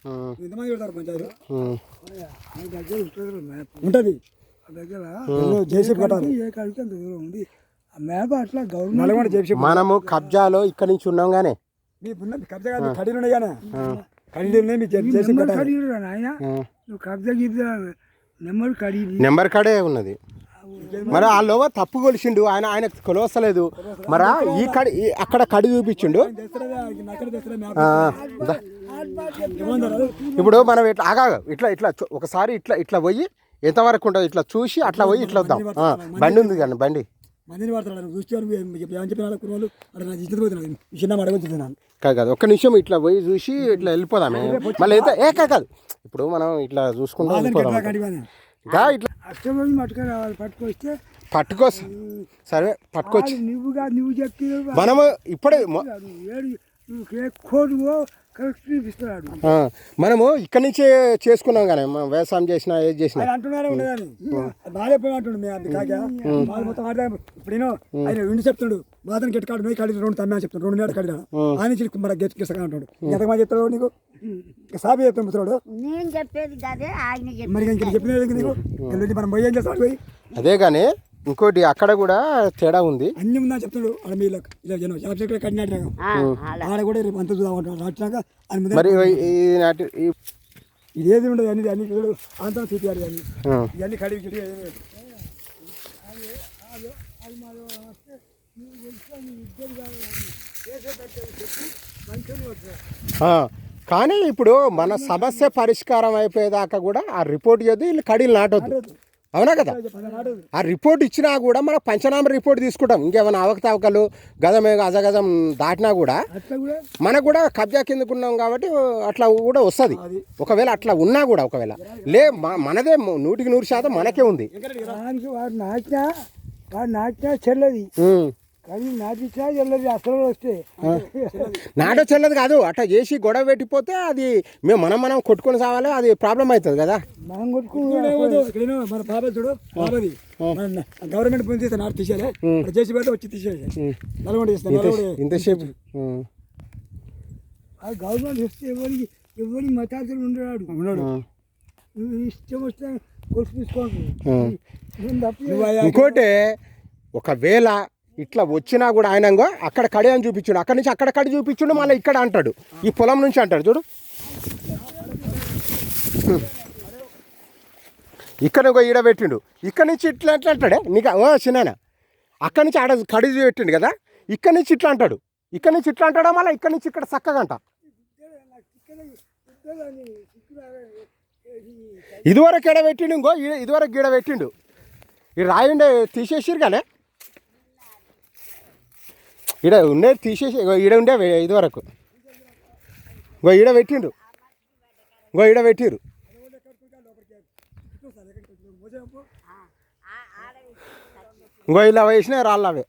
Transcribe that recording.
ఇంతమంది పెడతారు పంచాయతీ ఉంటుంది దగ్గర జేసీబీ కట్టాలి ఏ కాడికి అంత దూరం ఉంది ఆ మ్యాప్ అట్లా గవర్నమెంట్ మనము కబ్జాలో ఇక్కడ నుంచి ఉన్నాం గానే కబ్జా కాదు కడీలు ఉన్నాయి కానీ కడీలు ఉన్నాయి మీకు జేసీబీ కట్టాలి ఆయన నువ్వు కబ్జా గిబ్జా నెంబర్ కాడే ఉన్నది మరి వాళ్ళు తప్పు కొలిచిండు ఆయన కొలవస్తలేదు మరి ఈ కడి అక్కడ కడి చూపించిండు ఇప్పుడు మనం ఇట్లా ఇట్లా ఇట్లా ఒకసారి ఇట్లా ఇట్లా పోయి ఎంతవరకు ఉంటుంది ఇట్లా చూసి అట్లా పోయి ఇట్లా వద్దాం బండి ఉంది కానీ బండి మందిని వాడతాడు చిన్న అడగొచ్చున్నాను కాదు ఒక్క నిమిషం ఇట్లా పోయి చూసి ఇట్లా వెళ్ళిపోదామే మళ్ళీ ఎంత కాదు ఇప్పుడు మనం ఇట్లా చూసుకుంటాం ఇట్లా పట్టుకోవచ్చు సరే పట్టుకోవచ్చు నువ్వు చెప్తే మనము ఇప్పుడే మనము ఇక్కడి నుంచే చేసుకున్నాం కానీ వ్యవసాయం చేసినా ఏది చేసినా అంటున్నారే ఉండదని బాగా మొత్తం ఇప్పుడు ఆయన రెండు చెప్తాడు మాత్రం గెట్ కాడు కడి రెండు తమ్మే చెప్తాడు 2 నెలలు కడినా ఆయన మరి గెట్ కిస్తా అంటాడు ఎంతమంది చెప్తాడు నీకు సాబి చెప్తాడు మరి ఇంకా చెప్పినది నీకు మనం పోయి ఏం చేస్తాడు పోయి అదే కానీ ఇంకోటి అక్కడ కూడా తేడా ఉంది అన్ని ఉందా చెప్తాడు కడినాడు ఆడ కూడా రేపు అంత చూద్దామంటాడు మరి ఇదేది ఉండదు అన్ని అన్ని అంతా చూపించాడు కానీ ఇవన్నీ కడిగి కానీ ఇప్పుడు మన సమస్య పరిష్కారం అయిపోయేదాకా కూడా ఆ రిపోర్ట్ చేద్దు వీళ్ళు కడీలు నాటొద్దు అవునా కదా ఆ రిపోర్ట్ ఇచ్చినా కూడా మనం పంచనామా రిపోర్ట్ తీసుకుంటాం ఇంకేమైనా అవకతవకలు గజమే అజగజం దాటినా కూడా మనకు కూడా కబ్జా కిందకున్నాం కాబట్టి అట్లా కూడా వస్తుంది ఒకవేళ అట్లా ఉన్నా కూడా ఒకవేళ మనదే 100% మనకే ఉంది వాడు నాటినా చెల్లది కానీ నాటించినా చెల్లది అసలు వస్తే నాటో చెల్లదు కాదు అట్లా చేసి గొడవ పెట్టిపోతే అది మనం కొట్టుకొని సావాలి అది ప్రాబ్లం అవుతుంది కదా మనం కొట్టుకుని మన పాప చూడు పాపది గవర్నమెంట్ పోయి తీస్తే నాటు తీసేయాలి చేసి పెడితే వచ్చి తీసేయాలి నల్గొండ ఇంతసేపు గవర్నమెంట్ ఇస్తే ఎవరికి మతార్థులు ఉన్నాడు ఇష్టం వస్తే కొడుకు తీసుకోండి ఇంకోటి ఒకవేళ ఇట్లా వచ్చినా కూడా ఆయనంగా అక్కడ కడి అని చూపించుండు అక్కడి నుంచి అక్కడ కడి చూపించుండు మళ్ళీ ఇక్కడ అంటాడు ఈ పొలం నుంచి అంటాడు చూడు ఇక్కడ ఈడ పెట్టిండు ఇక్కడ నుంచి ఇట్లా ఎట్లా అంటాడే నీకు చిన్న అక్కడి నుంచి ఆడ కడి పెట్టిండు కదా ఇక్కడ నుంచి ఇట్లా అంటాడు ఇక్కడ నుంచి ఇట్లా అంటాడా మళ్ళీ ఇక్కడ నుంచి ఇక్కడ చక్కగా అంట ఇదివరకు ఎడ పెట్టిండు ఇంకో ఇదివరకు గీడ పెట్టిండు ఈ రాయుండే తీసేసిరు కానీ ఈడ ఉండే తీసేసి ఈడ ఉండే ఇదివరకు ఈడ పెట్టిండు ఈడ పెట్టిరు ఇలా వేసినా రాళ్ళవే